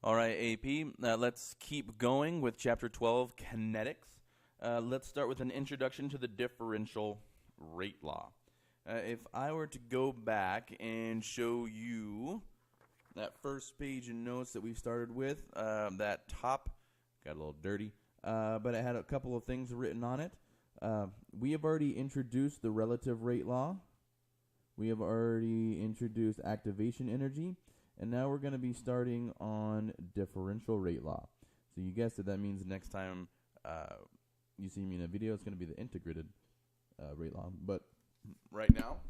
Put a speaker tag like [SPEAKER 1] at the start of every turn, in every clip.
[SPEAKER 1] All right, AP, let's keep going with Chapter 12, Kinetics. Let's start with an introduction to the differential rate law. If I were to go back and show you that first page in notes that we started with, that top got a little dirty, but it had a couple of things written on it. We have already introduced the relative rate law. We have already introduced activation energy. And now we're going to be starting on differential rate law. So you guessed it, that means next time you see me in a video, it's going to be the integrated rate law. But right now,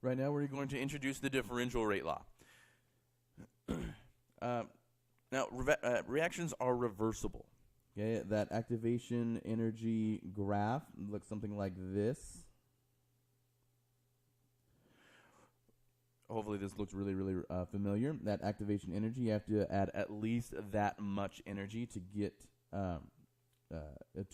[SPEAKER 1] right now we're going to introduce the differential rate law. Now, reactions are reversible. Okay, that activation energy graph looks something like this. Hopefully this looks really, really familiar. That activation energy, you have to add at least that much energy to get to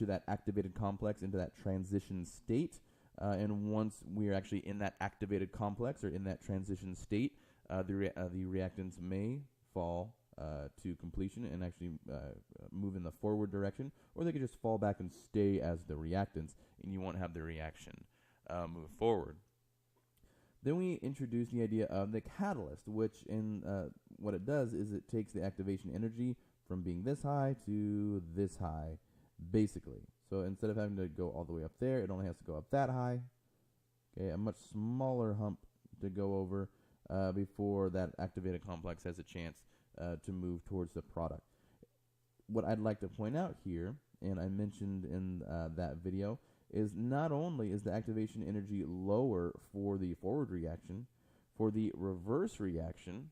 [SPEAKER 1] that activated complex into that transition state. And once we're actually in that activated complex or in that transition state, the reactants may fall to completion and actually move in the forward direction, or they could just fall back and stay as the reactants, and you won't have the reaction move forward. Then we introduce the idea of the catalyst, which in what it does is it takes the activation energy from being this high to this high, basically. So instead of having to go all the way up there, it only has to go up that high. Okay, a much smaller hump to go over before that activated complex has a chance to move towards the product. What I'd like to point out here, and I mentioned in that video, is not only is the activation energy lower for the forward reaction, for the reverse reaction,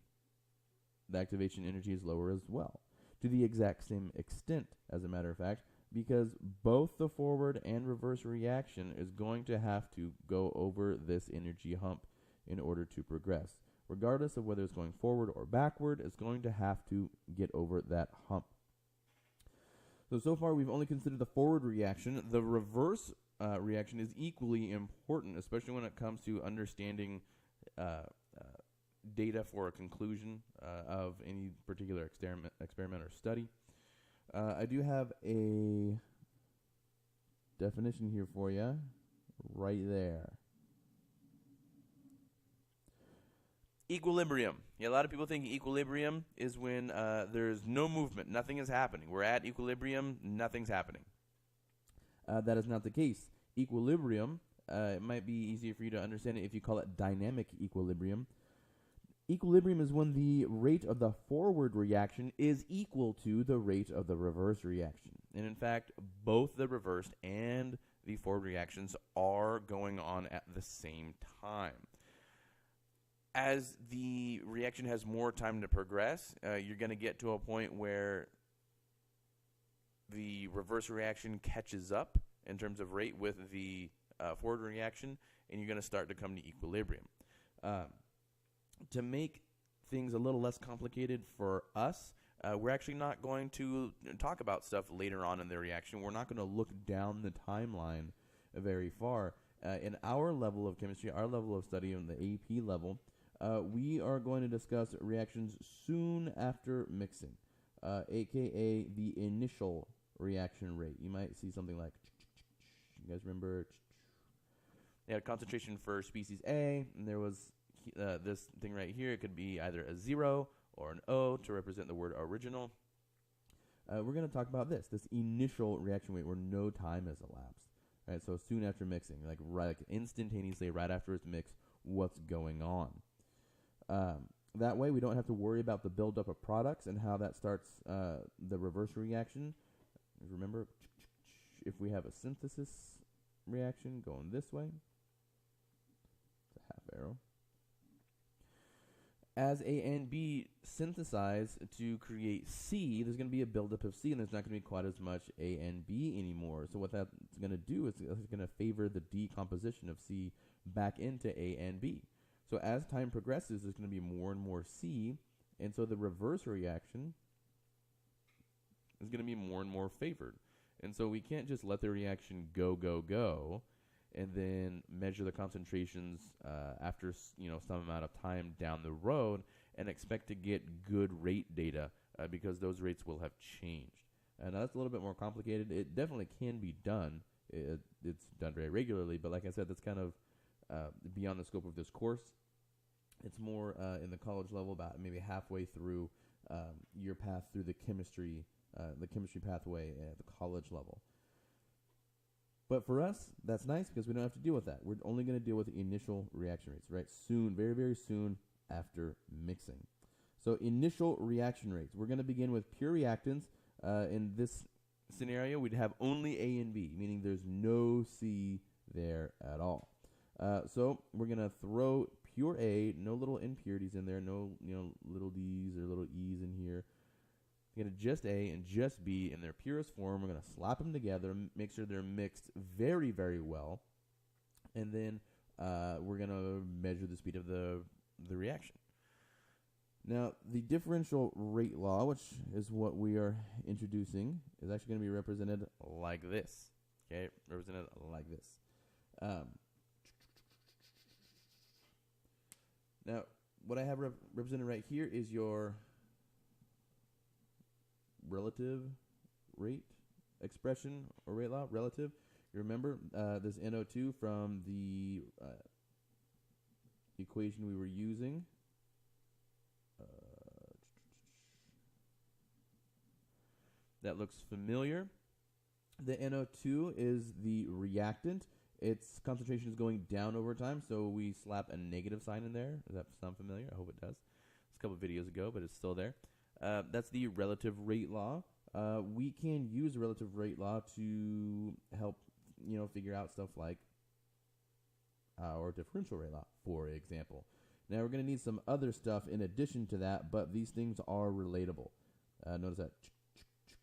[SPEAKER 1] the activation energy is lower as well, to the exact same extent, as a matter of fact, because both the forward and reverse reaction is going to have to go over this energy hump in order to progress. Regardless of whether it's going forward or backward, it's going to have to get over that hump. So far we've only considered the forward reaction. The reverse reaction is equally important, especially when it comes to understanding data for a conclusion of any particular experiment or study. I do have a definition here for you, right there. Equilibrium. Yeah, a lot of people think equilibrium is when there's no movement, nothing is happening. We're at equilibrium, nothing's happening. That is not the case. Equilibrium, it might be easier for you to understand it if you call it dynamic equilibrium. Equilibrium is when the rate of the forward reaction is equal to the rate of the reverse reaction. And in fact, both the reverse and the forward reactions are going on at the same time. As the reaction has more time to progress, you're going to get to a point where the reverse reaction catches up in terms of rate with the forward reaction, and you're going to start to come to equilibrium. To make things a little less complicated for us, we're actually not going to talk about stuff later on in the reaction. We're not going to look down the timeline very far. In our level of chemistry, our level of study on the AP level, we are going to discuss reactions soon after mixing, aka the initial reaction rate. You might see something like, you guys remember, they had a concentration for species A, and there was this thing right here. It could be either a 0 or an O to represent the word original. We're going to talk about this initial reaction rate where no time has elapsed. Right, so soon after mixing, like instantaneously right after it's mixed, what's going on. That way we don't have to worry about the buildup of products and how that starts the reverse reaction. Remember, if we have a synthesis reaction going this way, it's a half arrow. As A and B synthesize to create C, there's going to be a buildup of C, and there's not going to be quite as much A and B anymore. So what that's going to do is it's going to favor the decomposition of C back into A and B. So as time progresses, there's going to be more and more C, and so the reverse reaction is going to be more and more favored. And so we can't just let the reaction go, and then measure the concentrations after some amount of time down the road and expect to get good rate data because those rates will have changed. And that's a little bit more complicated. It definitely can be done. It's done very regularly, but like I said, that's kind of beyond the scope of this course. It's more in the college level, about maybe halfway through your path through the chemistry pathway at the college level. But for us, that's nice because we don't have to deal with that. We're only going to deal with the initial reaction rates, right? Soon, very, very soon after mixing. So initial reaction rates. We're going to begin with pure reactants. In this scenario, we'd have only A and B, meaning there's no C there at all. So we're going to throw pure A, no little impurities in there, no little D's or little E's in here. We're going to just A and just B in their purest form. We're going to slap them together, make sure they're mixed very, very well, and then we're going to measure the speed of the reaction. Now, the differential rate law, which is what we are introducing, is actually going to be represented like this. Okay, represented like this. Now, what I have represented right here is your relative rate expression or rate law, relative. You remember this NO2 from the equation we were using. That looks familiar. The NO2 is the reactant. Its concentration is going down over time, so we slap a negative sign in there. Does that sound familiar? I hope it does. It's a couple of videos ago, but it's still there. That's the relative rate law. We can use the relative rate law to help, figure out stuff like our differential rate law, for example. Now, we're going to need some other stuff in addition to that, but these things are relatable. Notice that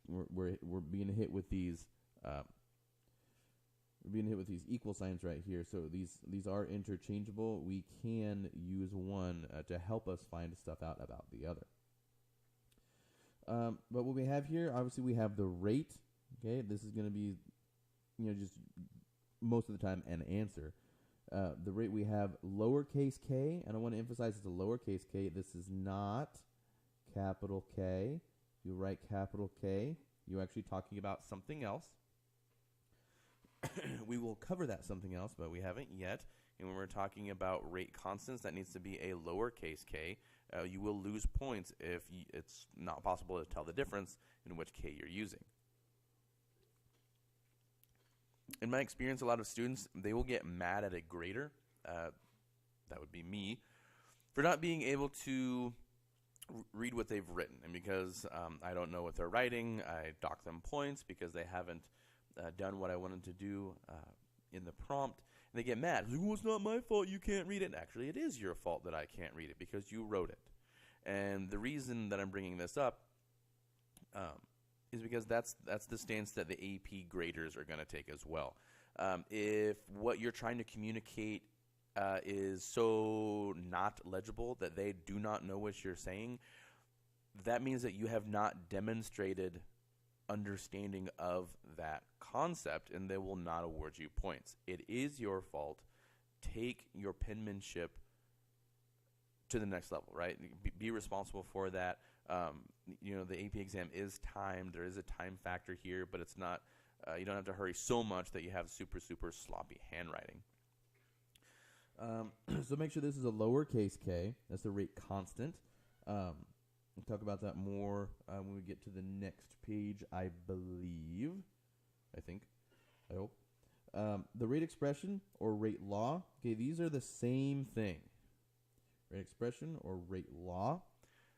[SPEAKER 1] we're being hit with these. We're being hit with these equal signs right here. So these are interchangeable. We can use one to help us find stuff out about the other. But what we have here, obviously, we have the rate. Okay, this is going to be, just most of the time an answer. The rate we have lowercase k, and I want to emphasize it's a lowercase k. This is not capital K. If you write capital K, you're actually talking about something else. We will cover that something else, but we haven't yet. And when we're talking about rate constants, that needs to be a lowercase k. You will lose points if it's not possible to tell the difference in which k you're using. In my experience, a lot of students, they will get mad at a grader, that would be me, for not being able to read what they've written. And because I don't know what they're writing, I dock them points because they haven't done what I wanted to do in the prompt. And they get mad. Well, it's not my fault you can't read it. Actually, it is your fault that I can't read it because you wrote it. And the reason that I'm bringing this up is because that's the stance that the AP graders are going to take as well. If what you're trying to communicate is so not legible that they do not know what you're saying, that means that you have not demonstrated understanding of that concept, and they will not award you points. It is your fault. Take your penmanship to the next level, right? Be responsible for that. The AP exam is timed. There is a time factor here, but it's not. You don't have to hurry so much that you have super, super sloppy handwriting. So make sure this is a lowercase k. That's the rate constant. We'll talk about that more when we get to the next page, I believe. I hope. The rate expression or rate law, okay, these are the same thing. Rate expression or rate law,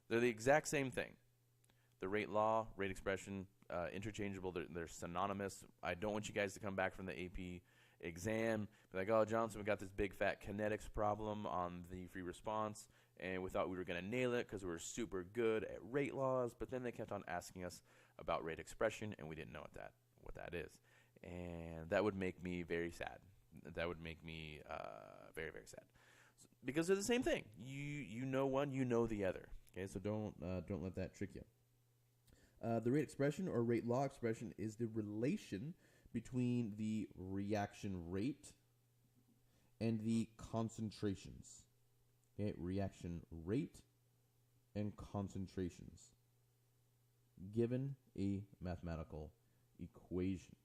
[SPEAKER 1] they're the exact same thing. The rate law, rate expression, interchangeable, they're synonymous. I don't want you guys to come back from the AP exam, be like, oh, Johnson, we got this big fat kinetics problem on the free response, and we thought we were going to nail it because we were super good at rate laws, but then they kept on asking us about rate expression, and we didn't know what that is. And that would make me very sad. That would make me very, very sad. Because they're the same thing. You know one, you know the other. Okay, so don't let that trick you. The rate expression or rate law expression is the relation between the reaction rate and the concentrations. Okay, reaction rate and concentrations given a mathematical equation.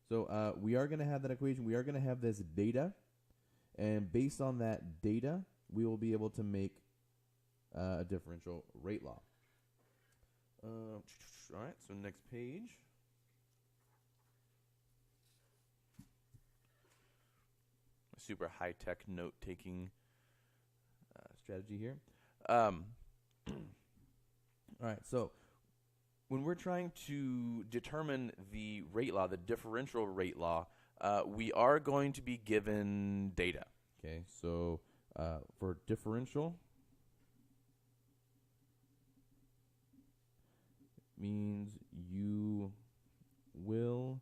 [SPEAKER 1] So we are going to have that equation. We are going to have this data. And based on that data, we will be able to make a differential rate law. All right, so next page. Super high-tech note-taking strategy here. All right, so when we're trying to determine the rate law, the differential rate law, we are going to be given data. Okay, so for differential, means you will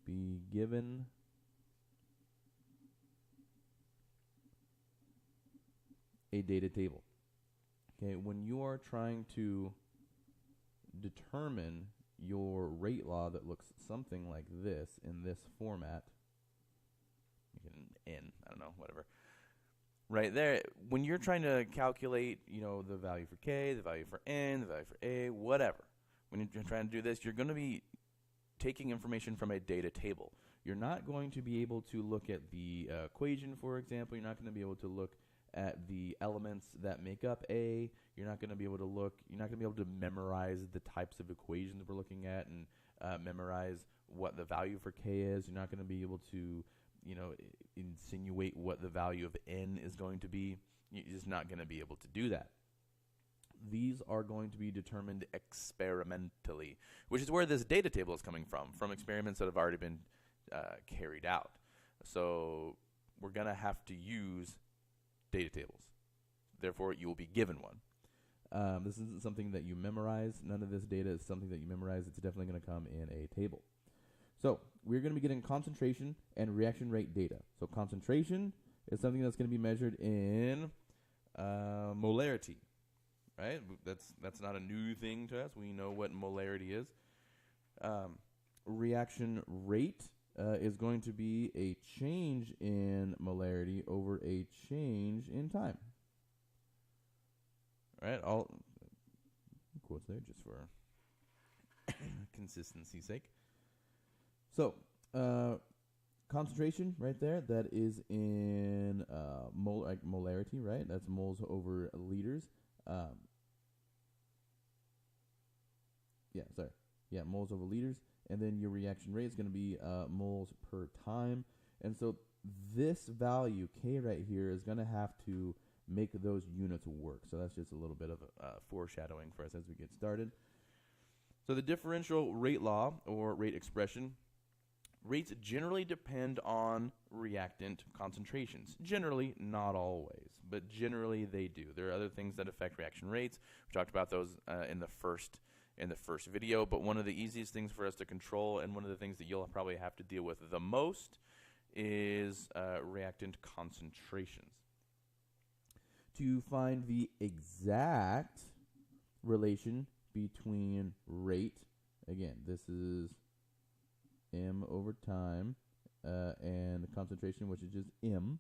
[SPEAKER 1] be given a data table. Okay, when you are trying to determine your rate law that looks something like this in this format, I don't know, whatever. Right there, when you're trying to calculate, the value for K, the value for N, the value for A, whatever, when you're trying to do this, you're going to be taking information from a data table. You're not going to be able to look at the equation, for example. You're not going to be able to look at the elements that make up A. You're not going to be able to memorize the types of equations we're looking at and memorize what the value for K is. You're not going to be able to, insinuate what the value of N is going to be. You're just not going to be able to do that. These are going to be determined experimentally, which is where this data table is coming from experiments that have already been carried out. So we're going to have to use data tables. Therefore, you will be given one. This isn't something that you memorize. None of this data is something that you memorize. It's definitely going to come in a table. So we're going to be getting concentration and reaction rate data. So concentration is something that's going to be measured in molarity, right? That's not a new thing to us. We know what molarity is. Reaction rate is going to be a change in molarity over a change in time. All right, all quotes there just for consistency's sake. So, concentration right there, that is in molarity, right? That's moles over liters. Moles over liters. And then your reaction rate is going to be moles per time. And so this value, K right here, is going to have to make those units work. So that's just a little bit of foreshadowing for us as we get started. So the differential rate law, or rate expression, rates generally depend on reactant concentrations. Generally, not always, but generally they do. There are other things that affect reaction rates. We talked about those in the first video, but one of the easiest things for us to control, and one of the things that you'll probably have to deal with the most, is reactant concentrations. To find the exact relation between rate, again, this is M over time, and concentration, which is just M.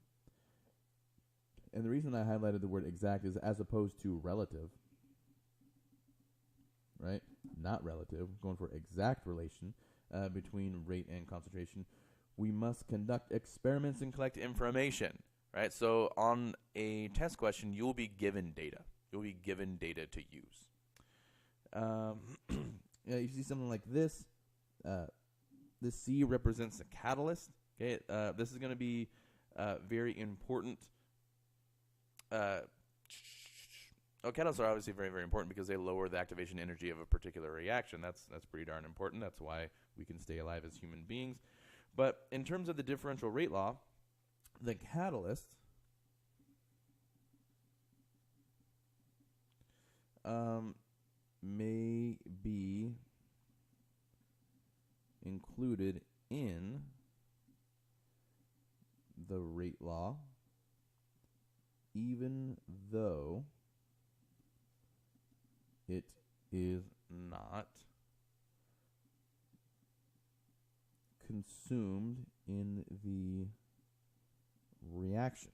[SPEAKER 1] And the reason I highlighted the word exact is as opposed to relative, right? Not relative. Going for exact relation between rate and concentration. We must conduct experiments and collect information, right? So on a test question, you'll be given data. You'll be given data to use. You see something like this. The C represents a catalyst. Okay, this is going to be very important. Catalysts are obviously very, very important because they lower the activation energy of a particular reaction. That's pretty darn important. That's why we can stay alive as human beings. But in terms of the differential rate law, the catalyst may be included in the rate law, even though it is not consumed in the reaction.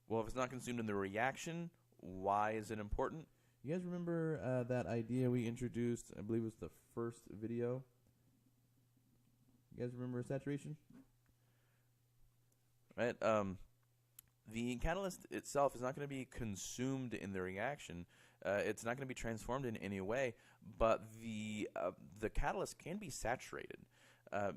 [SPEAKER 1] Well, if it's not consumed in the reaction,
[SPEAKER 2] why is it important?
[SPEAKER 1] You guys remember that idea we introduced? I believe it was the first video. You guys remember saturation?
[SPEAKER 2] Right. The catalyst itself is not going to be consumed in the reaction. It's not going to be transformed in any way, but the catalyst can be saturated,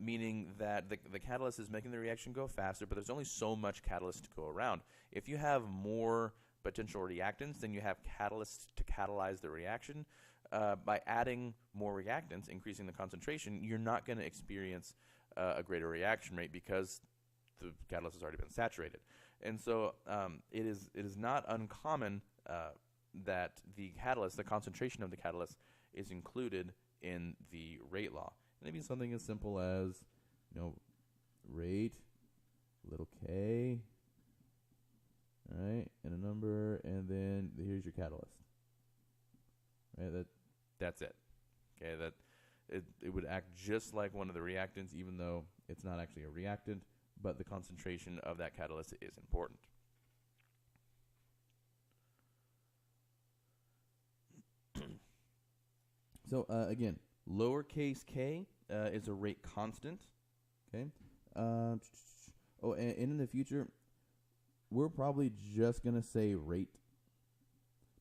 [SPEAKER 2] meaning that the catalyst is making the reaction go faster, but there's only so much catalyst to go around. If you have more potential reactants than you have catalysts to catalyze the reaction, by adding more reactants, increasing the concentration, you're not going to experience a greater reaction rate because the catalyst has already been saturated. And so it is not uncommon that the catalyst, the concentration of the catalyst, is included in the rate law. Maybe something as simple as, rate, little k, right, and a number, and then here's your catalyst. Right, that's it. Okay, that it would act just like one of the reactants, even though it's not actually a reactant, but the concentration of that catalyst is important.
[SPEAKER 1] So again, lowercase k is a rate constant. Okay. And in the future, we're probably just gonna say rate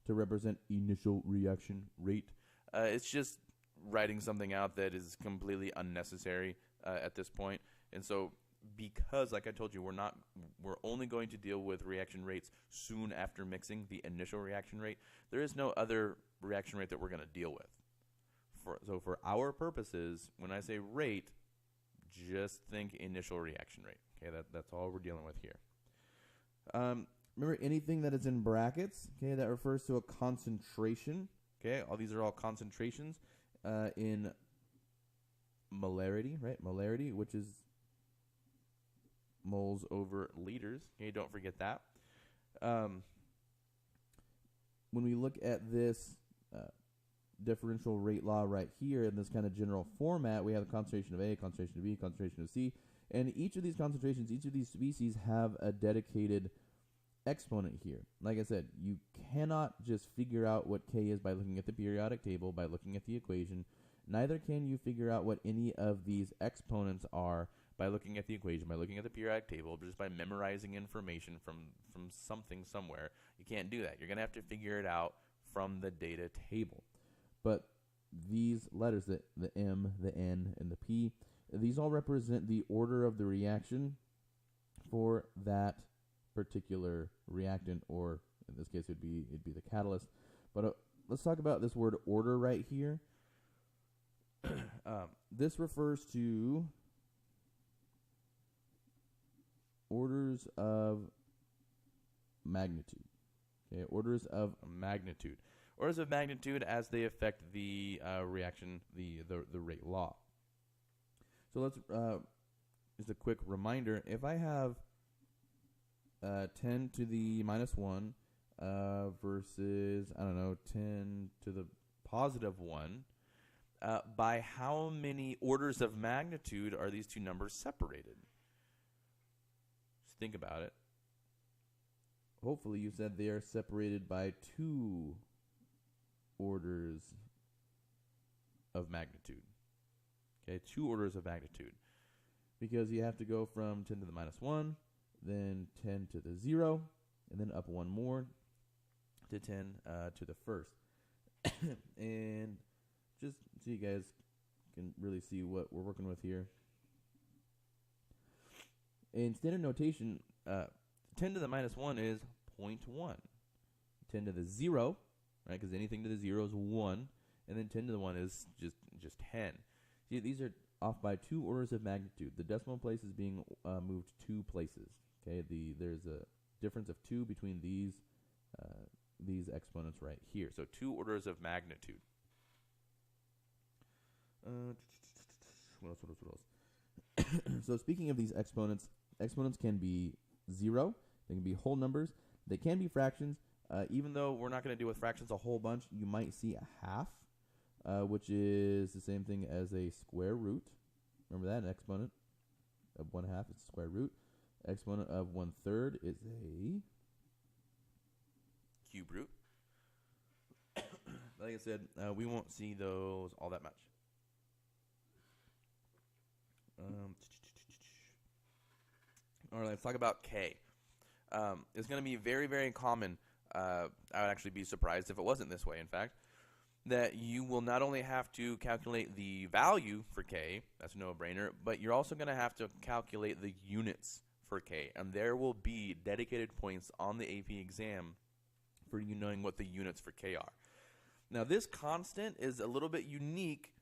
[SPEAKER 1] to represent initial reaction rate.
[SPEAKER 2] It's just writing something out that is completely unnecessary at this point. And so, because, like I told you, we're only going to deal with reaction rates soon after mixing, the initial reaction rate. There is no other reaction rate that we're going to deal with. So for our purposes, when I say rate, just think initial reaction rate. Okay, that's all we're dealing with here.
[SPEAKER 1] Remember, anything that is in brackets, okay, that refers to a concentration. Okay, all these are all concentrations in molarity, right? Molarity, which is moles over liters. Okay, don't forget that. When we look at this differential rate law right here in this kind of general format, we have the concentration of A, concentration of B, concentration of C, and each of these concentrations, each of these species have a dedicated exponent here. Like I said, you cannot just figure out what K is by looking at the periodic table, by looking at the equation. Neither can you figure out what any of these exponents are by looking at the equation, by looking at the periodic table, just by memorizing information from something somewhere. You can't do that. You're going to have to figure it out from the data table. But these letters, the M, the N, and the P, these all represent the order of the reaction for that particular reactant, or in this case it'd be the catalyst. But let's talk about this word order right here. This refers to orders of magnitude. Okay, orders of magnitude. Orders of magnitude as they affect the reaction, the rate law. So let's just a quick reminder. If I have 10 to the minus 1 versus, 10 to the positive 1, by how many orders of magnitude are these two numbers separated? Just think about it. Hopefully you said they are separated by 2 orders of magnitude. Okay, 2 orders of magnitude. Because you have to go from 10 to the minus 1, then 10 to the 0, and then up 1 more to 10 to the first. And just so you guys can really see what we're working with here. In standard notation, 10 to the minus 1 is 0.1. 10 to the 0, right, because anything to the 0 is 1, and then 10 to the 1 is just 10. See, these are off by 2 orders of magnitude. The decimal place is being moved 2 places. Okay, there's a difference of 2 between these exponents right here. So 2 orders of magnitude. What else? So speaking of these exponents can be 0. They can be whole numbers. They can be fractions. Even though we're not going to deal with fractions a whole bunch, you might see a half, which is the same thing as a square root. Remember that? An exponent of 1/2 is square root. Exponent of 1/3 is a
[SPEAKER 2] cube root. Like I said, we won't see those all that much. All right, let's talk about K. It's going to be very, very common. I would actually be surprised if it wasn't this way, in fact, that you will not only have to calculate the value for K, that's a no-brainer, but you're also going to have to calculate the units for K. And there will be dedicated points on the AP exam for you knowing what the units for K are. Now, this constant is a little bit unique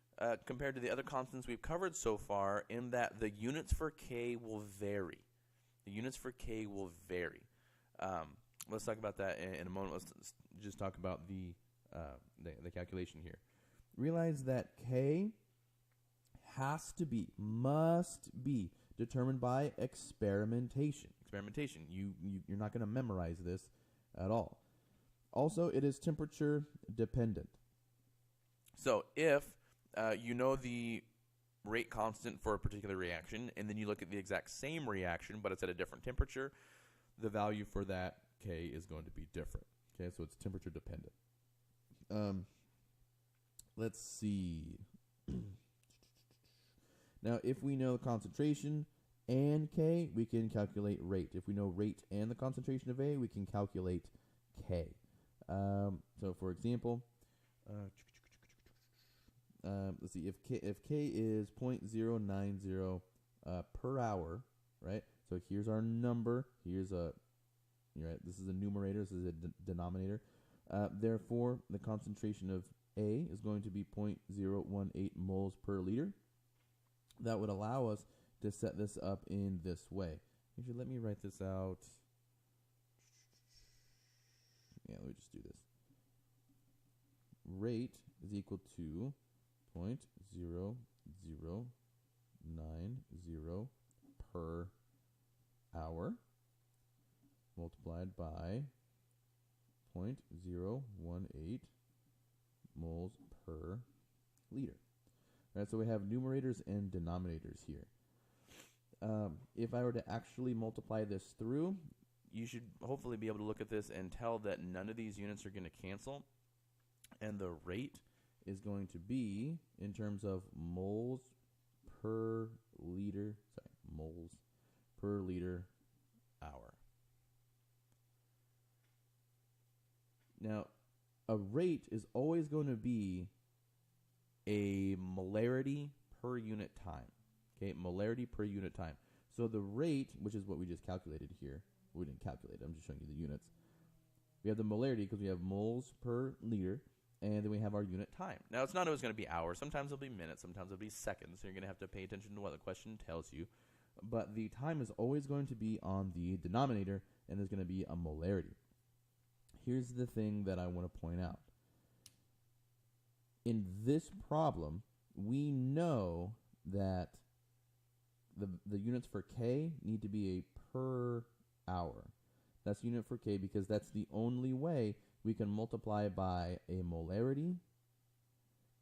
[SPEAKER 2] compared to the other constants we've covered so far in that the units for K will vary. The units for K will vary. Let's talk about that in a moment. Let's just talk about the calculation here.
[SPEAKER 1] Realize that K must be determined by experimentation. Experimentation. You're not going to memorize this at all. Also, it is temperature dependent.
[SPEAKER 2] So if you know the rate constant for a particular reaction, and then you look at the exact same reaction, but it's at a different temperature,
[SPEAKER 1] the value for that K is going to be different. Okay, so it's temperature dependent. Let's see. Now, if we know concentration and K, we can calculate rate. If we know rate and the concentration of A, we can calculate K. So, for example, let's see, if K is 0.090 per hour, right? So here's our number. Here's this is a numerator. This is a denominator. Therefore, the concentration of A is going to be 0.018 moles per liter. That would allow us to set this up in this way. Actually, let me write this out. Yeah, let me just do this. Rate is equal to 0.0090 per hour multiplied by 0.018 moles per liter. All right, so we have numerators and denominators here. If I were to actually multiply this through,
[SPEAKER 2] you should hopefully be able to look at this and tell that none of these units are going to cancel, and the rate
[SPEAKER 1] is going to be in terms of moles per liter, moles per liter hour. Now, a rate is always going to be a molarity per unit time. Okay, molarity per unit time. So the rate, which is what we just calculated here, we didn't calculate it, I'm just showing you the units. We have the molarity because we have moles per liter, and then we have our unit time.
[SPEAKER 2] Now, it's not always going to be hours. Sometimes it'll be minutes. Sometimes it'll be seconds. So you're going to have to pay attention to what the question tells you.
[SPEAKER 1] But the time is always going to be on the denominator, and there's going to be a molarity. Here's the thing that I want to point out. In this problem, we know that the units for K need to be a per hour. That's unit for K because that's the only way we can multiply by a molarity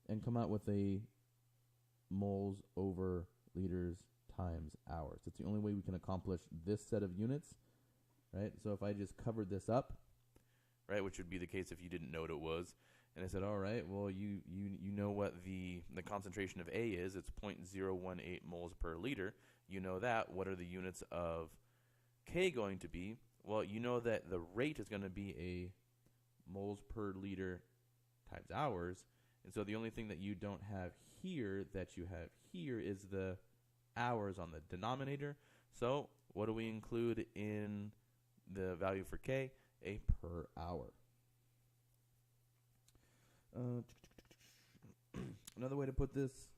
[SPEAKER 1] and come out with a moles over liters times hours. It's the only way we can accomplish this set of units, right? So if I just covered this up,
[SPEAKER 2] right, which would be the case if you didn't know what it was, and I said, all right, well, you know what the concentration of A is. It's 0.018 moles per liter. You know that. What are the units of K going to be? Well, you know that the rate is going to be a moles per liter times hours. And so the only thing that you don't have here that you have here is the hours on the denominator. So what do we include in the value for K? A per hour. Another way to put this,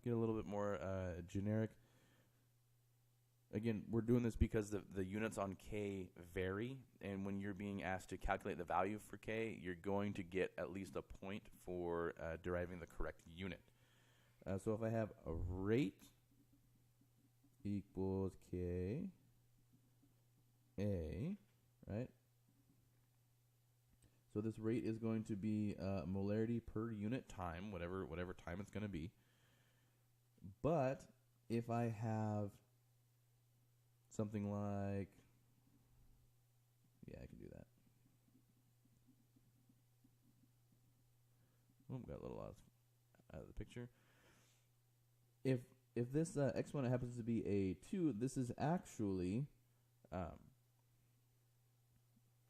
[SPEAKER 2] get a little bit more generic. Again, we're doing this because the units on K vary, and when you're being asked to calculate the value for K, you're going to get at least a point for deriving the correct unit. So if I have a rate equals K A, right? So this rate is going to be molarity per unit time, whatever time it's going to be. But if I have something like, yeah, I can do that.
[SPEAKER 1] got a little out of the picture. If this exponent happens to be a 2, this is actually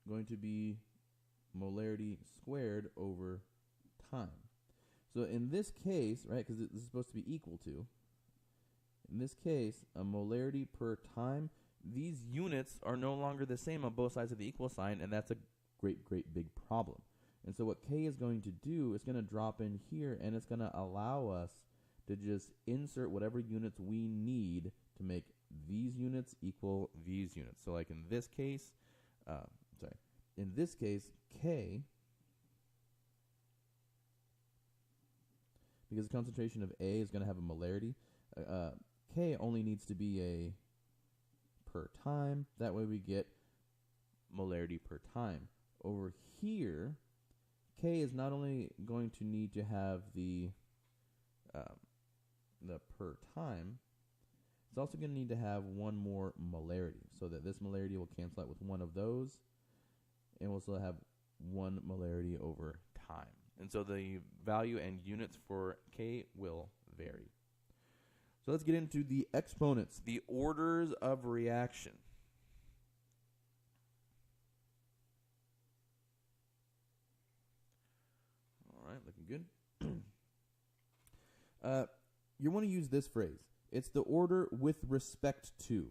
[SPEAKER 1] going to be molarity squared over time. So in this case, right, because this is supposed to be equal to, in this case, a molarity per time, these units are no longer the same on both sides of the equal sign, and that's a great big problem. And so what K is going to do, it's going to drop in here, and it's going to allow us to just insert whatever units we need to make these units equal these units. So like in this case, K, because the concentration of A is going to have a molarity, K only needs to be a per time. That way we get molarity per time. Over here, K is not only going to need to have the per time, it's also going to need to have one more molarity, so that this molarity will cancel out with one of those, and we'll still have one molarity over time. And so the value and units for K will vary. So let's get into the exponents, the orders of reaction. All right, looking good. You want to use this phrase. It's the order with respect to.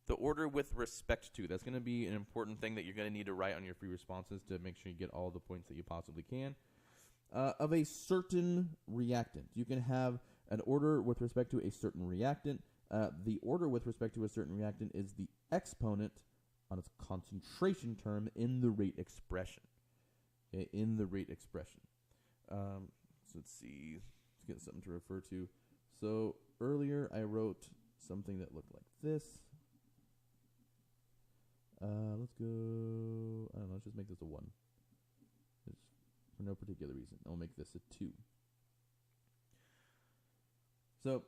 [SPEAKER 1] The order with respect to. That's going to be an important thing that you're going to need to write on your free responses to make sure you get all the points that you possibly can. Of a certain reactant. You can have an order with respect to a certain reactant. The order with respect to a certain reactant is the exponent on its concentration term in the rate expression. Okay, in the rate expression. So let's see. Let's get something to refer to. So earlier I wrote something that looked like this. Let's go, I don't know, let's just make this a 1. Just for no particular reason. I'll make this a 2. So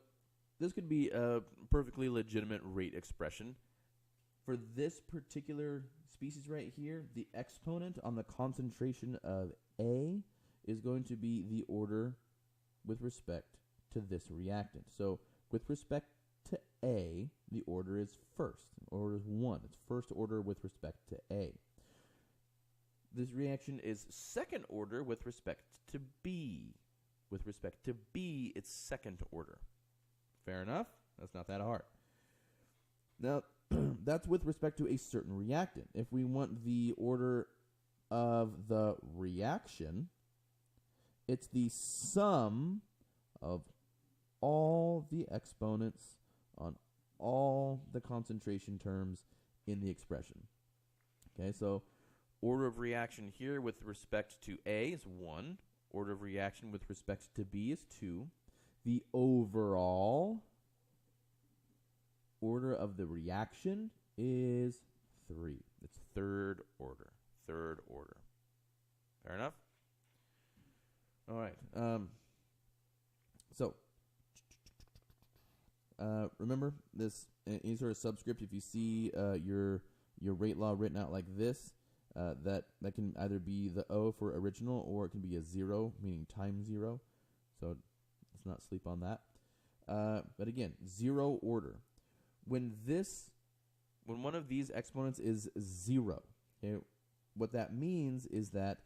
[SPEAKER 1] this could be a perfectly legitimate rate expression. For this particular species right here, the exponent on the concentration of A is going to be the order with respect to this reactant. So with respect to A, the order is first. Order is 1. It's first order with respect to A. This reaction is second order with respect to B. With respect to B, it's second order. Fair enough? That's not that hard. Now, that's with respect to a certain reactant. If we want the order of the reaction, it's the sum of all the exponents on all the concentration terms in the expression. Okay, so order of reaction here with respect to A is 1. Order of reaction with respect to B is 2. The overall order of the reaction is 3. It's third order. Third order. Fair enough? All right. So remember this, any sort of subscript, if you see your rate law written out like this, that can either be the O for original, or it can be a 0, meaning time 0. So let's not sleep on that. But again, 0 order. When one of these exponents is 0, okay, what that means is that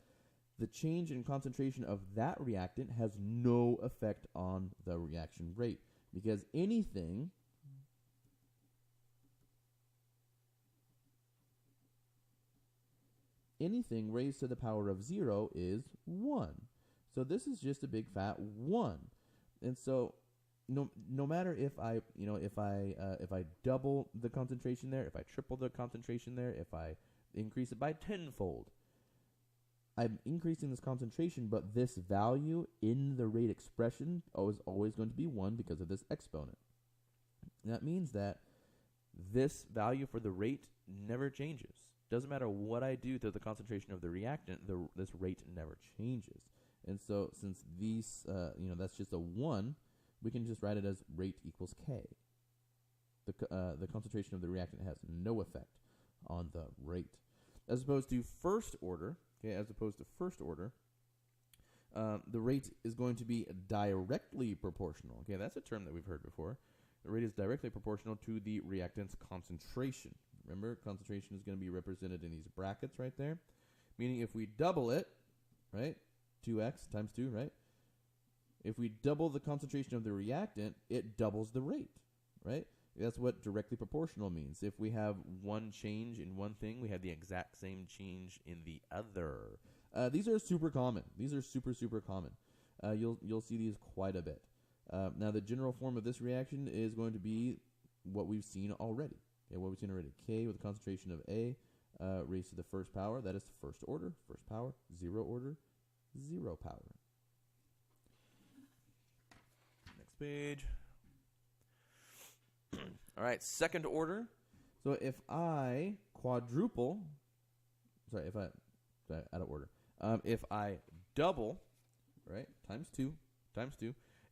[SPEAKER 1] the change in concentration of that reactant has no effect on the reaction rate, because anything raised to the power of 0 is 1. So this is just a big fat 1. And so no matter if I double the concentration there, if I triple the concentration there, if I increase it by tenfold, I'm increasing this concentration, but this value in the rate expression is always going to be 1 because of this exponent. And that means that this value for the rate never changes. Doesn't matter what I do to the concentration of the reactant, this rate never changes. And so since these, that's just a 1, we can just write it as rate equals K. The concentration of the reactant has no effect on the rate. As opposed to first order, the rate is going to be directly proportional. Okay, that's a term that we've heard before. The rate is directly proportional to the reactant's concentration. Remember, concentration is going to be represented in these brackets right there. Meaning if we double it, right, 2x times 2, right? If we double the concentration of the reactant, it doubles the rate, right? That's what directly proportional means. If we have one change in one thing, we have the exact same change in the other. These are super common. These are super common. You'll see these quite a bit. Now, the general form of this reaction is going to be what we've seen already. Okay, what we've seen already. K with a concentration of A raised to the first power. That is first order, first power. Zero order, zero power.
[SPEAKER 2] Next page. All right, second order.
[SPEAKER 1] So if I quadruple, out of order. If I double, right, times two.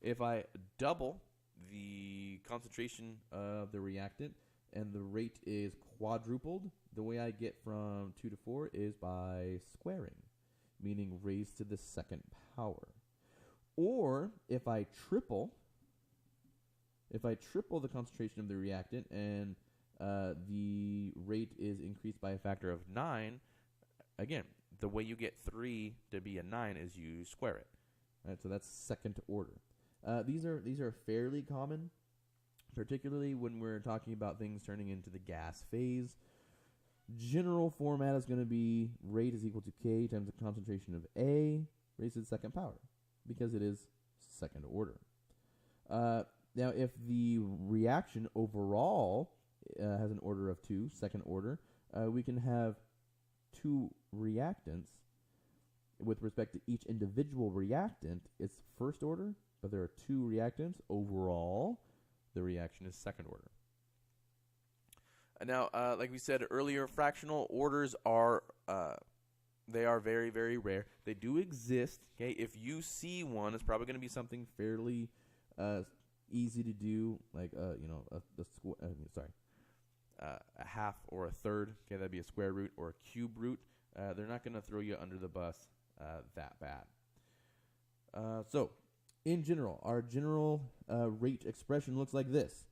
[SPEAKER 1] If I double the concentration of the reactant and the rate is quadrupled, the way I get from 2 to 4 is by squaring, meaning raised to the second power. Or if I triple the concentration of the reactant and the rate is increased by a factor of 9, again, the way you get 3 to be a 9 is you square it. Right, so that's second order. These are fairly common, particularly when we're talking about things turning into the gas phase. General format is going to be rate is equal to K times the concentration of A raised to the second power, because it is second order. Now, if the reaction overall has an order of 2, second order, we can have 2 reactants. With respect to each individual reactant, it's first order, but there are 2 reactants. Overall, the reaction is second order.
[SPEAKER 2] Now, like we said earlier, fractional orders are they are very, very rare. They do exist. Okay, if you see one, it's probably going to be something
[SPEAKER 1] fairly easy to do, like a half or a third. Okay, that'd be a square root or a cube root. They're not going to throw you under the bus that bad. So, in general, our general rate expression looks like this.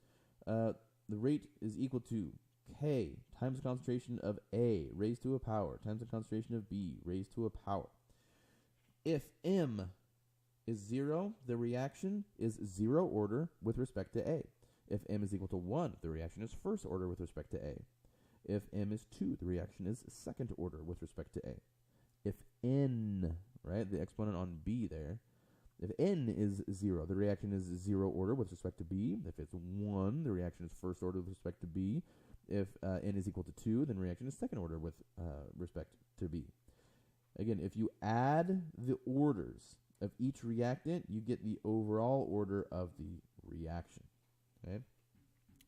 [SPEAKER 1] The rate is equal to K times the concentration of A raised to a power times the concentration of B raised to a power. If M is 0, the reaction is 0 order with respect to A. If M is equal to 1, the reaction is first order with respect to A. If M is 2, the reaction is second order with respect to A. If N, right, the exponent on B there, if N is 0, the reaction is 0 order with respect to B. If it's 1, the reaction is first order with respect to B. If N is equal to 2, then reaction is second order with respect to B. Again, if you add the orders of each reactant, you get the overall order of the reaction. Okay?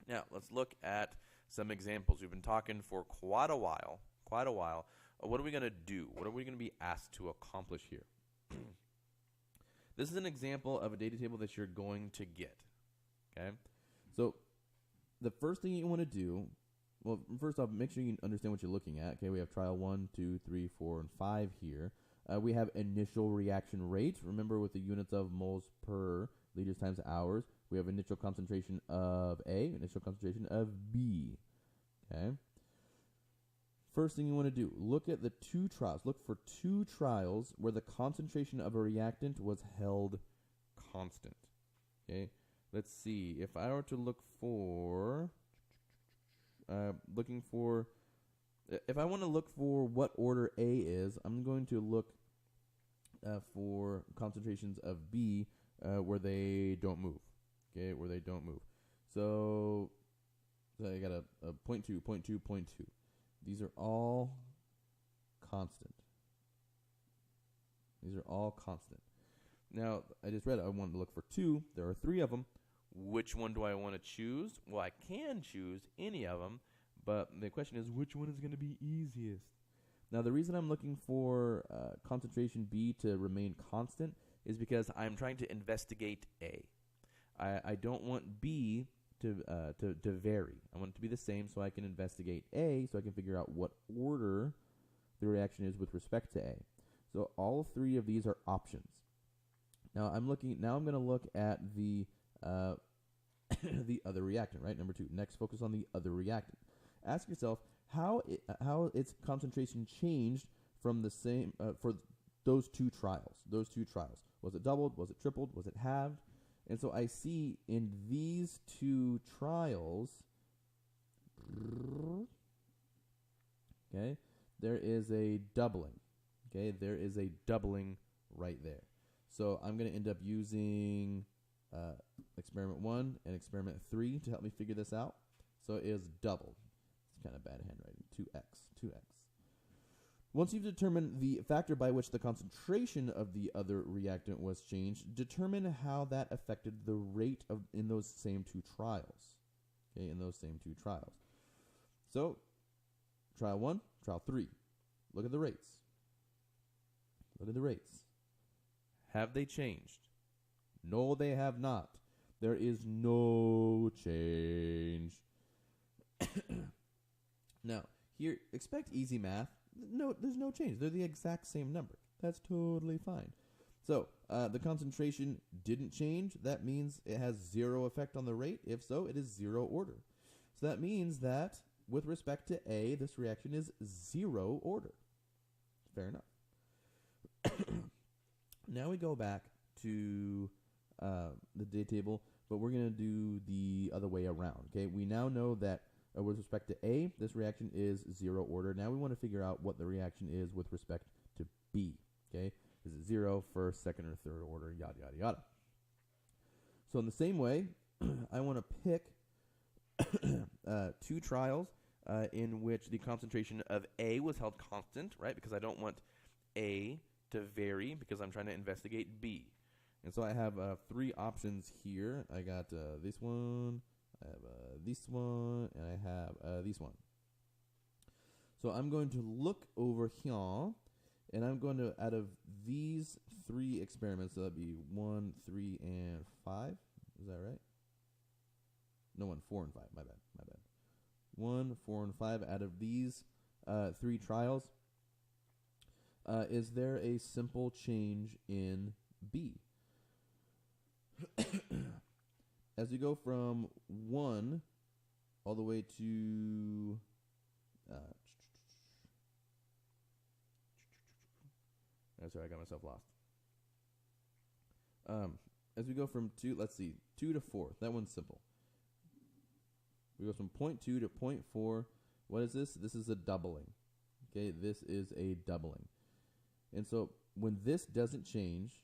[SPEAKER 2] Now, let's look at some examples. We've been talking for quite a while. What are we going to do? What are we going to be asked to accomplish here? This is an example of a data table that you're going to get. Okay?
[SPEAKER 1] So, the first thing you want to do, well, first off, make sure you understand what you're looking at. Okay, we have trial 1, 2, 3, 4, and 5 here. We have initial reaction rate. Remember, with the units of moles per liters times hours, we have initial concentration of A, initial concentration of B. Okay. First thing you want to do, look at the 2 trials. Look for 2 trials where the concentration of a reactant was held constant. Okay. Let's see. If I were to look for, if I want to look for what order A is, I'm going to look for concentrations of B where they don't move. Okay, where they don't move. So I got a 0.2, 0.2, 0.2. These are all constant. Now, I just read it. I wanted to look for 2. There are 3 of them.
[SPEAKER 2] Which one do I want to choose? Well, I can choose any of them, but the question is, which one is going to be easiest?
[SPEAKER 1] Now, the reason I'm looking for concentration B to remain constant is because I'm trying to investigate A. I don't want B to vary. I want it to be the same so I can investigate A, so I can figure out what order the reaction is with respect to A. So all 3 of these are options. Now I'm going to look at the the other reactant, right? Number 2. Next, focus on the other reactant. Ask yourself how its concentration changed from the same for those two trials. Was it doubled? Was it tripled? Was it halved? And so I see in these two trials, okay, there is a doubling. Okay, there is a doubling right there. So I'm going to end up using experiment 1 and experiment 3 to help me figure this out. So it is doubled. It's kind of bad handwriting. 2x. Once you've determined the factor by which the concentration of the other reactant was changed, determine how that affected the rate in those same two trials. Okay, in those same two trials. So, trial 1, trial 3. Look at the rates. Have they changed? No, they have not. There is no change. Now, here, expect easy math. No, there's no change. They're the exact same number. That's totally fine. So, the concentration didn't change. That means it has zero effect on the rate. If so, it is zero order. So that means that with respect to A, this reaction is zero order. Fair enough. Now we go back to the data table, but we're going to do the other way around. Okay, we now know that with respect to A, this reaction is zero order. Now we want to figure out what the reaction is with respect to B. Okay, is it 0, first, second, or third order, yada, yada, yada. So in the same way, I want to pick two trials in which the concentration of A was held constant, right? Because I don't want A to vary because I'm trying to investigate B. And so I have 3 options here. I got this one, I have this one, and I have this one. So I'm going to look over here, and I'm going to, out of these 3 experiments, so that'd be 1, 3, and 5. Is that right? No, 4 and 5. My bad. 1, 4, and 5. Out of these 3 trials, is there a simple change in B? As we go from 1 all the way to sorry, I got myself lost. As we go from 2, let's see, 2 to 4. That one's simple. We go from 0.2 to 0.4. What is this? This is a doubling. Okay, this is a doubling. And so when this doesn't change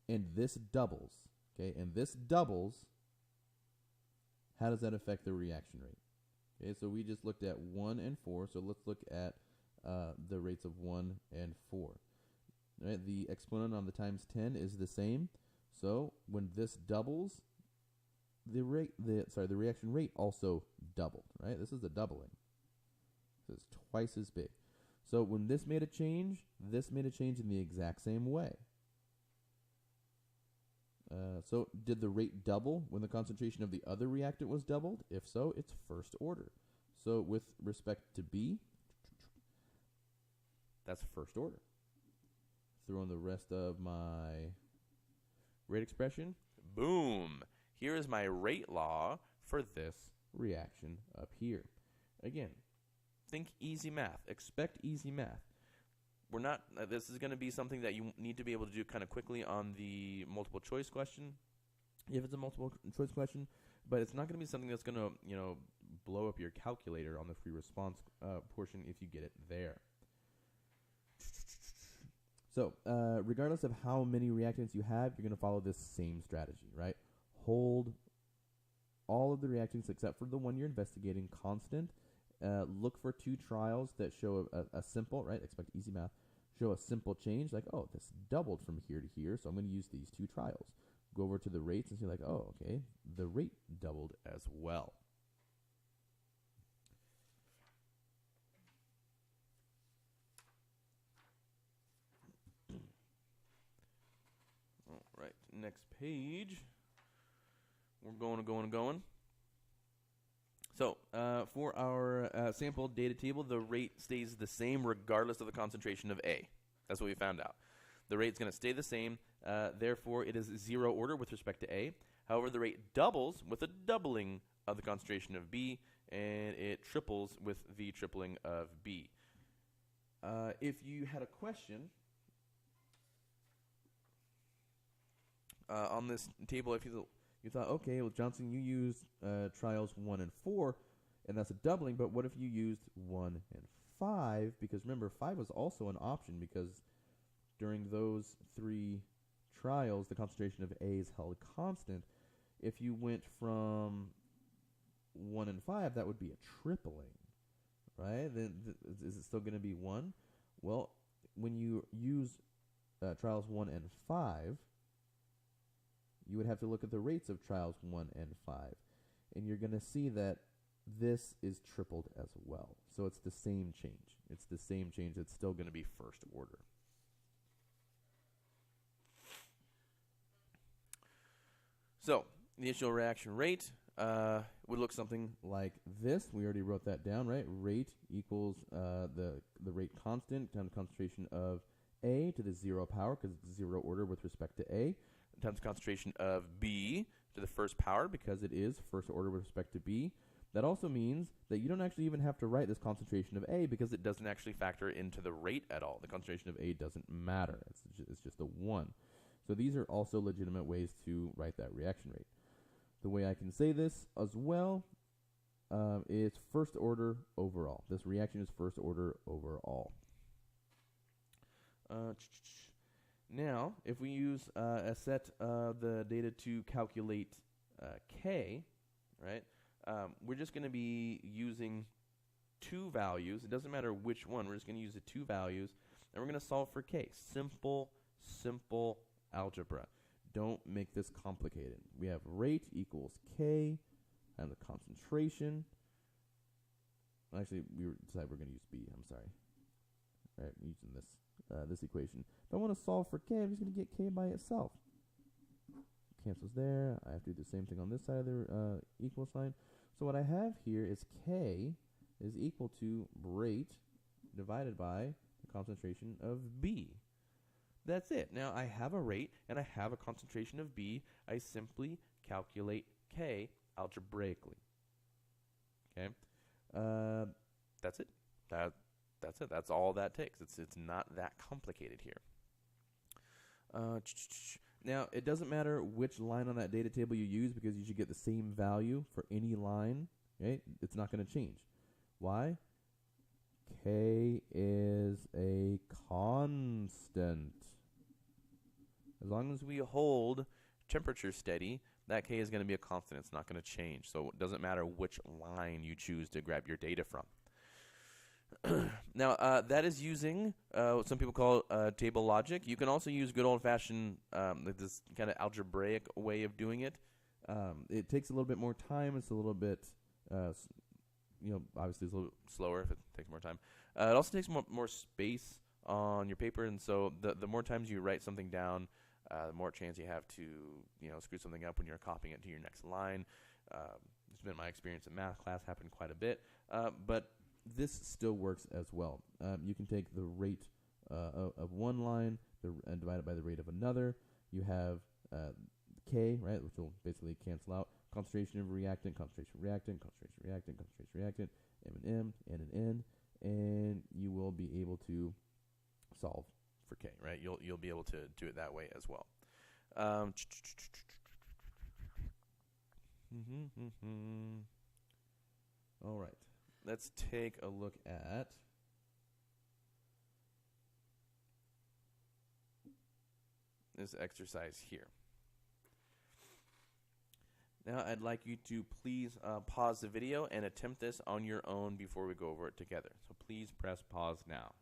[SPEAKER 1] and this doubles, okay, and this doubles, how does that affect the reaction rate? Okay, so we just looked at 1 and 4, so let's look at the rates of 1 and 4. Right, the exponent on the times 10 is the same. So when this doubles, the reaction rate also doubled. Right, this is a doubling. So it's twice as big. So when this made a change, this made a change in the exact same way. So did the rate double when the concentration of the other reactant was doubled? If so, it's first order. So with respect to B, that's first order. Throw in the rest of my rate expression.
[SPEAKER 2] Boom. Here is my rate law for this
[SPEAKER 1] Reaction up here. Again,
[SPEAKER 2] think easy math.
[SPEAKER 1] expect easy math.
[SPEAKER 2] We're not. This is going to be something that you need to be able to do kind of quickly on the multiple choice question,
[SPEAKER 1] If it's a multiple choice question,
[SPEAKER 2] but it's not going to be something that's going to, blow up your calculator on the free response portion if you get it there.
[SPEAKER 1] So, regardless of how many reactants you have, you're going to follow this same strategy, right? Hold all of the reactants except for the one you're investigating constant. Look for 2 trials that show a simple, right? Expect easy math. Show a simple change, like, oh, this doubled from here to here, so I'm going to use these 2 trials. Go over to the rates and see, like, oh, okay, the rate doubled as well.
[SPEAKER 2] All right, next page. We're going. So, for our sample data table, the rate stays the same regardless of the concentration of A. That's what we found out. The rate's going to stay the same. Therefore, it is 0 order with respect to A. However, the rate doubles with a doubling of the concentration of B, and it triples with the tripling of B. If you had a question on this table, if you thought, okay, well, Johnson, you used trials 1 and 4, and that's a doubling, but what if you used 1 and 5? Because remember, 5 was also an option, because during those 3 trials, the concentration of A is held constant. If you went from 1 and 5, that would be a tripling, right? Then is it still going to be 1? Well, when you use trials 1 and 5, you would have to look at the rates of trials 1 and 5. And you're going to see that this is tripled as well. So it's the same change. It's the same change. It's still going to be first order. So the initial reaction rate would look something like this. We already wrote that down, right? Rate equals the rate constant times concentration of A to the 0 power, because it's 0 order with respect to A, times concentration of B to the first power, because it is first order with respect to B. That also means that you don't actually even have to write this concentration of A, because it doesn't actually factor into the rate at all. The concentration of A doesn't matter. It's just a 1. So these are also legitimate ways to write that reaction rate. The way I can say this as well is first order overall. This reaction is first order overall. Now, if we use a set of the data to calculate K, right, we're just going to be using 2 values. It doesn't matter which one. We're just going to use the 2 values, and we're going to solve for K. Simple algebra. Don't make this complicated. We have rate equals K and the concentration. Actually, we decided we're going to use B. I'm sorry. All right, I'm using this equation. If I want to solve for K, I'm just going to get K by itself. Cancels there. I have to do the same thing on this side of the equal sign. So what I have here is K is equal to rate divided by the concentration of B. That's it. Now I have a rate and I have a concentration of B. I simply calculate K algebraically. Okay, that's it. That's it. That's all that takes. It's not that complicated here. Now it doesn't matter which line on that data table you use, because you should get the same value for any line. Okay, it's not going to change. Why? K is a constant. As long as we hold temperature steady, that K is going to be a constant. It's not going to change. So it doesn't matter which line you choose to grab your data from. Now, that is using what some people call table logic. You can also use good old-fashioned, this kind of algebraic way of doing it. It takes a little bit more time. It's a little bit, obviously it's a little bit slower if it takes more time. It also takes more space on your paper, and so the more times you write something down, the more chance you have to, screw something up when you're copying it to your next line. It's been my experience in math class, happened quite a bit, but this still works as well. You can take the rate of one line and divide it by the rate of another. You have K, right, which will basically cancel out. Concentration of reactant, concentration reactant, concentration reactant, concentration reactant, M and M, N and N, and you will be able to solve for K, right? You'll be able to do it that way as well. All right. Let's take a look at this exercise here. Now I'd like you to please pause the video and attempt this on your own before we go over it together. So please press pause now.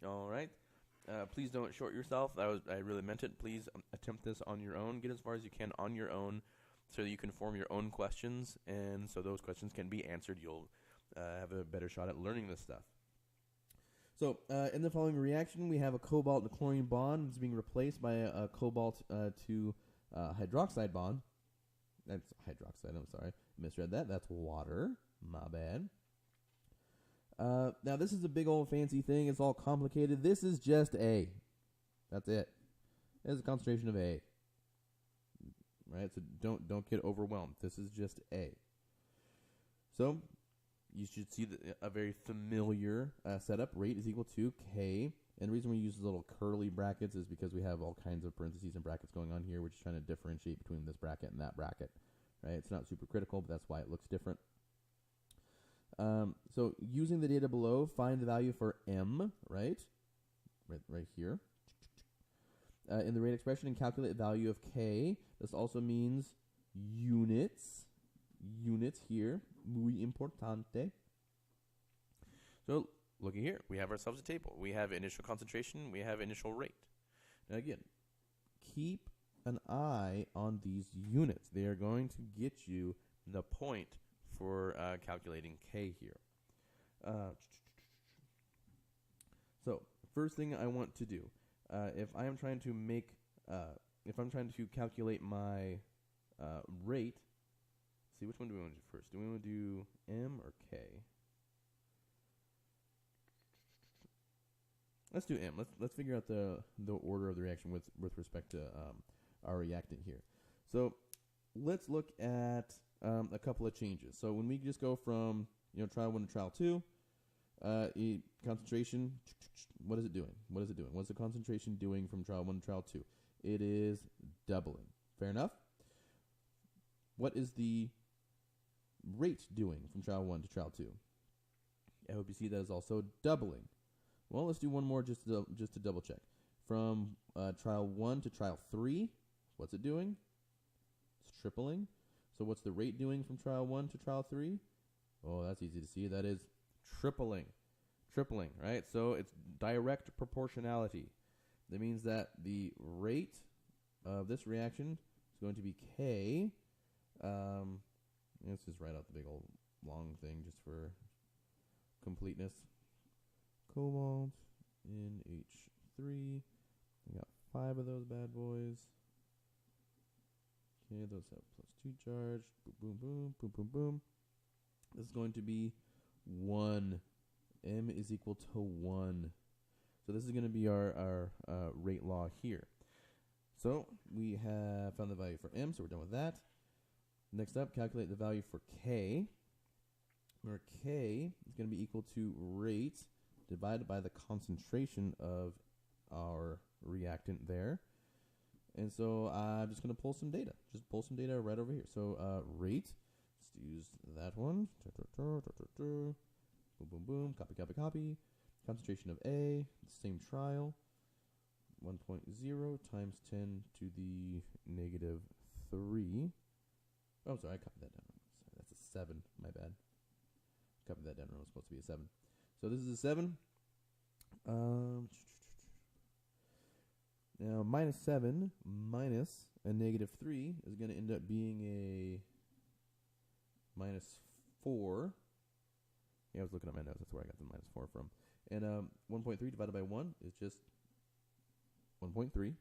[SPEAKER 2] All right. Please don't short yourself. I really meant it. Please attempt this on your own. Get as far as you can on your own so that you can form your own questions, and so those questions can be answered. You'll have a better shot at learning this stuff. So in the following reaction, we have a cobalt and chlorine bond that's being replaced by a cobalt to hydroxide bond. That's hydroxide, I'm sorry. Misread that. That's water.
[SPEAKER 1] My bad. Now, this is a big old fancy thing. It's all complicated. This is just A. That's it. It's a concentration of A. Right? So don't get overwhelmed. This is just A. So you should see a very familiar setup. Rate is equal to K. And the reason we use little curly brackets is because we have all kinds of parentheses and brackets going on here. We're just trying to differentiate between this bracket and that bracket. Right? It's not super critical, but that's why it looks different. So using the data below, find the value for M, right here. In the rate expression, and calculate the value of K. This also means units. Units here. Muy importante.
[SPEAKER 2] So, looking here, we have ourselves a table. We have initial concentration. We have initial rate.
[SPEAKER 1] Now again, keep an eye on these units. They are going to get you the point for calculating K here. So, first thing I want to do, if I'm trying to calculate my rate, see, which one do we want to do first? Do we want to do M or K? Let's do M. Let's figure out the order of the reaction with respect to our reactant here. So let's look at a couple of changes. So when we just go from trial 1 to trial 2, concentration, what is it doing? What is it doing? What's the concentration doing from trial 1 to trial 2? It is doubling. Fair enough? What is the rate doing from trial 1 to trial 2? I hope you see that is also doubling. Well, let's do one more just to double check. From trial 1 to trial 3, what's it doing? It's tripling. So what's the rate doing from trial 1 to trial 3? Oh, that's easy to see. That is tripling. Tripling, right? So it's direct proportionality. That means that the rate of this reaction is going to be K. Let's just write out the big old long thing just for completeness. Cobalt in H3. We got 5 of those bad boys. Okay, those have +2 charge. Boom, boom, boom, boom, boom, boom. This is going to be 1. M is equal to 1. So this is going to be our rate law here. So we have found the value for M, so we're done with that. Next up, calculate the value for K, where K is going to be equal to rate divided by the concentration of our reactant there. And so I'm just going to pull some data. Just pull some data right over here. So rate, let's use that one. Boom, boom, boom. Copy, copy, copy. Concentration of A, same trial. 1.0 times 10 to the -3. Oh, sorry, I copied that down. Sorry, that's a 7. My bad. Copied that down. It was supposed to be a 7. So this is a 7. Now, -7 minus a -3 is going to end up being a -4. Yeah, I was looking at my notes. That's where I got the -4 from. And 1.3 divided by 1 is just 1.3.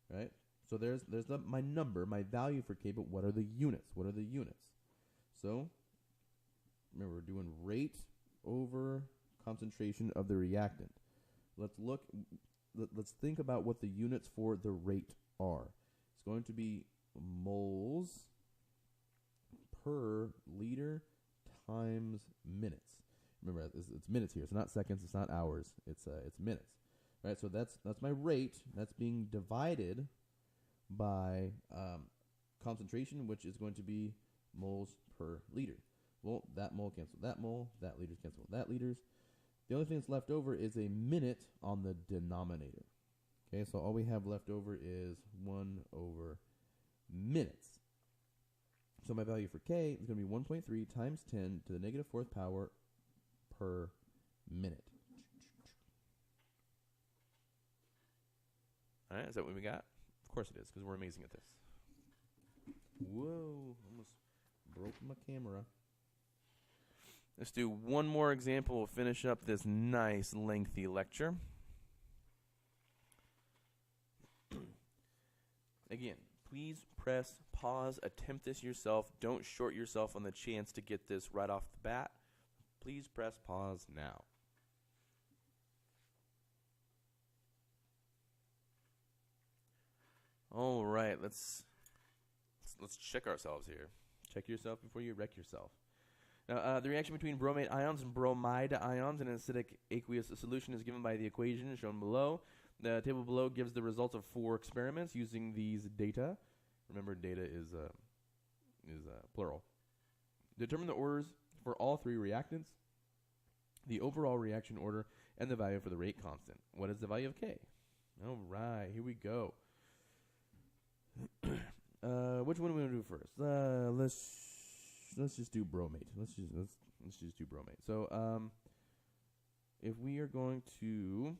[SPEAKER 1] Right? So there's my number, my value for K, but what are the units? What are the units? So, remember, we're doing rate over concentration of the reactant. Let's think about what the units for the rate are. It's going to be moles per liter times minutes. Remember, it's minutes here. It's not seconds. It's not hours. It's minutes. Right. So that's my rate. That's being divided by concentration, which is going to be moles per liter. Well, that mole cancels that mole. That liters cancel that liters. The only thing that's left over is a minute on the denominator. Okay, so all we have left over is 1 over minutes. So my value for K is going to be 1.3 times 10 to the -4th power per minute.
[SPEAKER 2] All right, is that what we got? Of course it is, because we're amazing at this.
[SPEAKER 1] Whoa, almost broke my camera.
[SPEAKER 2] Let's do one more example. We'll finish up this nice, lengthy lecture. Again, please press pause. Attempt this yourself. Don't short yourself on the chance to get this right off the bat. Please press pause now. All right, let's check ourselves here. Check yourself before you wreck yourself. Now, the reaction between bromate ions and bromide ions in an acidic aqueous solution is given by the equation shown below. The table below gives the results of 4 experiments using these data. Remember, data is plural. Determine the orders for all 3 reactants, the overall reaction order, and the value for the rate constant. What is the value of K? All right, here we go. Which one do we want to do first? Let's just do bromate. Let's just do bromate. So, if we are going to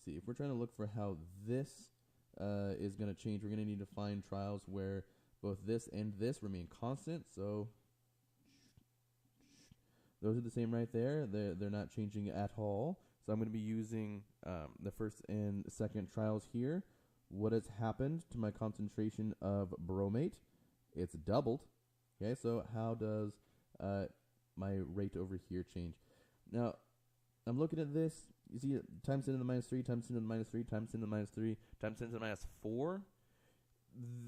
[SPEAKER 2] see, if we're trying to look for how this is going to change, we're going to need to find trials where both this and this remain constant. So those are the same right there. They're not changing at all. So I'm going to be using the first and second trials here. What has happened to my concentration of bromate? It's doubled. Okay, so how does my rate over here change? Now, I'm looking at this. You see times 10 to the minus 3, times 10 to the minus 3, times 10 to the minus 3, times 10 to the minus 4.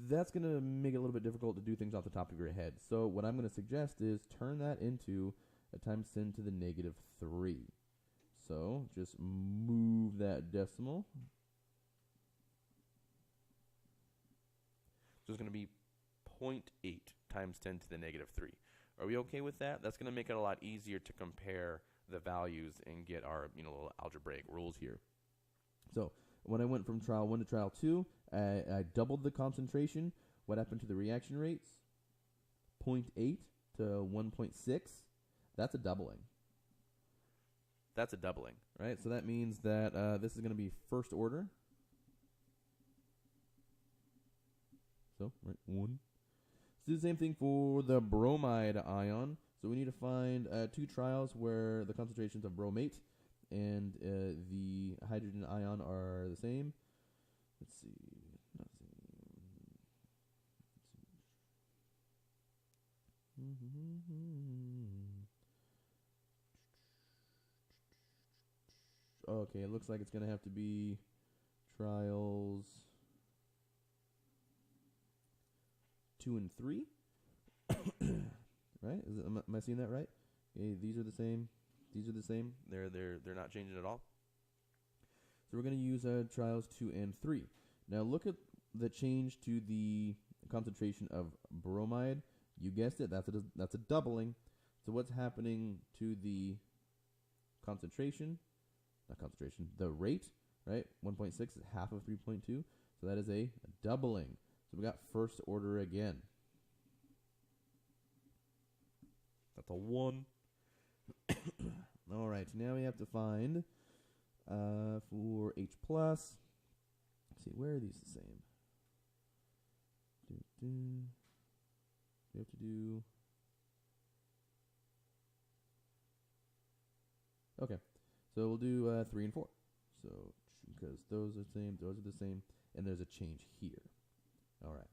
[SPEAKER 2] That's going to make it a little bit difficult to do things off the top of your head. So what I'm going to suggest is turn that into a times 10 to the negative 3. So just move that decimal. So it's going to be 0.8 times 10 to the negative 3. Are we okay with that? That's going to make it a lot easier to compare the values and get our little algebraic rules here. So when I went from trial 1 to trial 2, I doubled the concentration. What happened to the reaction rates? 0.8 to 1.6. That's a doubling. That's a doubling.
[SPEAKER 1] Right? So that means that this is going to be first order. So, right, 1. Let's do the same thing for the bromide ion. So we need to find 2 trials where the concentrations of bromate and the hydrogen ion are the same. Let's see. Not the same. Okay, it looks like it's going to have to be trials 2 and 3. Right? Am I seeing that right? Okay, these are the same. These are the same.
[SPEAKER 2] They're not changing at all.
[SPEAKER 1] So we're going to use trials 2 and 3. Now look at the change to the concentration of bromide. You guessed it. That's a doubling. So what's happening to the concentration? Not concentration. The rate, right? 1.6 is half of 3.2. So that is a doubling. So we got first order again. That's a 1. All right, now we have to find for H+. Let's see, where are these the same? We have to do... Okay, so we'll do 3 and 4. So, because those are the same, and there's a change here. All right,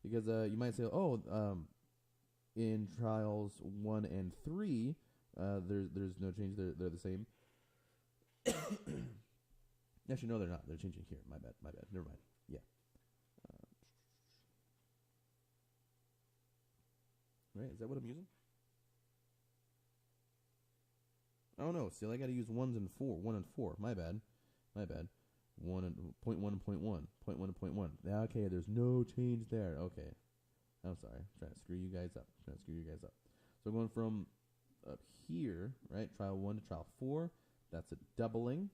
[SPEAKER 1] because you might say, in trials 1 and 3, there's no change. They're the same. Actually, no, they're not. They're changing here. My bad. Never mind. Yeah. Right? Is that what I'm using? Oh no! Still, I got to use 1 and 4. My bad. 1 and 0.1 and 0.1. 0.1 and 0.1. Okay, there's no change there. Okay. I'm sorry. I'm trying to screw you guys up. So going from up here, right, trial 1 to trial 4, that's a doubling.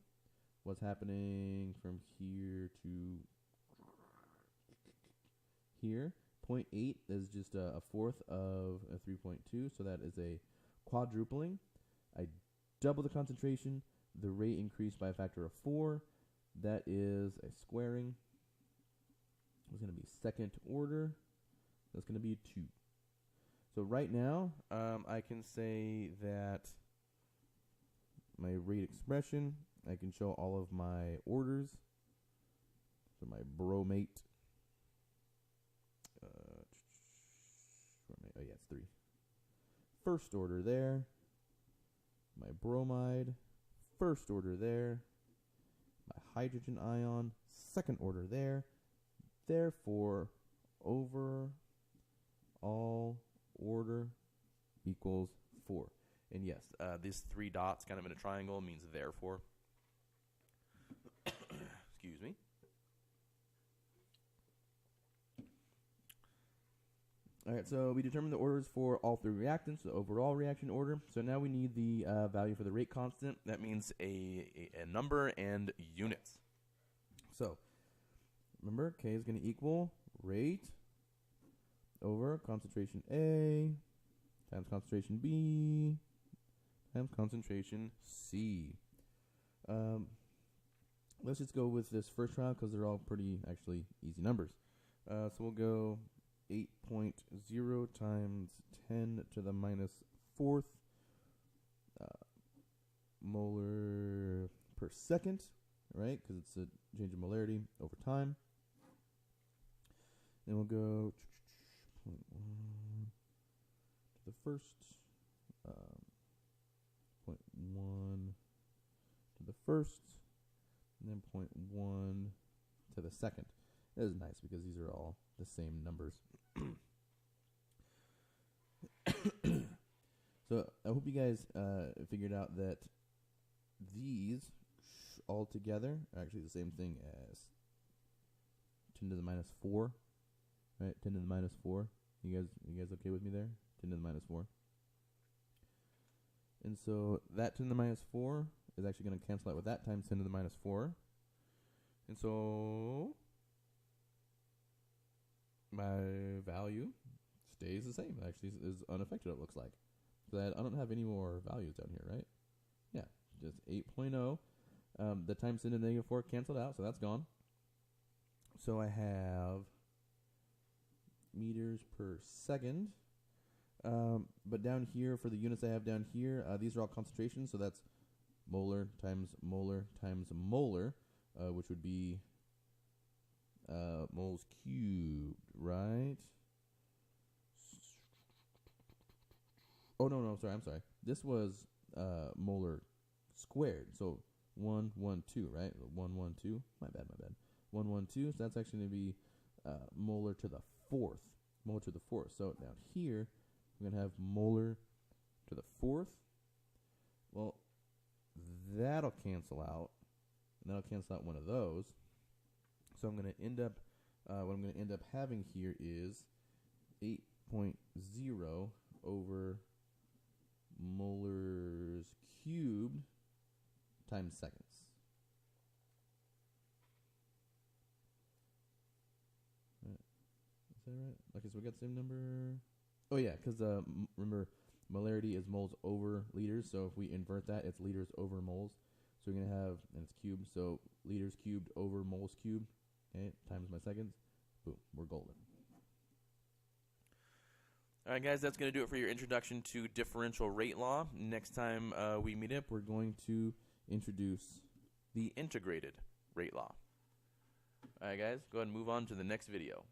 [SPEAKER 1] What's happening from here to here? 0.8 is just a fourth of a 3.2, so that is a quadrupling. I double the concentration. The rate increased by a factor of 4. That is a squaring. It's going to be second order. That's going to be 2. So right now, I can say that my rate expression, I can show all of my orders. So my bromate. Oh yeah, it's 3. First order there. My bromide. First order there. My hydrogen ion. Second order there. Therefore, overall order equals 4. And yes, these 3 dots kind of in a triangle means therefore. Excuse me. All right, so we determined the orders for all 3 reactants, the overall reaction order. So now we need the value for the rate constant.
[SPEAKER 2] That means a number and units.
[SPEAKER 1] So remember, K is going to equal rate over concentration A times concentration B times concentration C. Let's just go with this first round because they're all pretty actually easy numbers. So we'll go 8.0 times 10 to the minus 4th molar per second, right? Because it's a change of molarity over time. Then we'll go 0.1 to the first, 0.1 to the first, and then 0.1 to the second. That is nice because these are all the same numbers. So I hope you guys figured out that these all together are actually the same thing as 10 to the minus 4, right? 10 to the minus 4. You guys okay with me there? 10 to the minus 4. And so that 10 to the minus 4 is actually going to cancel out with that times 10 to the minus 4. And so my value stays the same. Actually, is unaffected, it looks like. So I don't have any more values down here, right? Yeah, just 8.0. The times 10 to the negative 4 canceled out, so that's gone. So I have meters per second. But down here, for the units I have down here, these are all concentrations, so that's molar times molar times molar, which would be moles cubed, right? Oh, no, I'm sorry. This was molar squared, so 1, 1, 2, right? 1, 1, 2. My bad. 1, 1, 2, so that's actually going to be molar to the 4th. Molar to the 4th. So down here, we're going to have molar to the 4th. Well, that'll cancel out. And that'll cancel out one of those. So I'm going to end up, what I'm going to end up having here is 8.0 over molars cubed times seconds. Is that right? Okay, so we got the same number. Oh yeah, because remember, molarity is moles over liters. So if we invert that, it's liters over moles. So we're gonna have, and it's cubed. So liters cubed over moles cubed. Okay, times my seconds. Boom, we're golden.
[SPEAKER 2] All right, guys, that's going to do it for your introduction to differential rate law. Next time we meet up,
[SPEAKER 1] We're going to introduce
[SPEAKER 2] the integrated rate law. All right, guys, go ahead and move on to the next video.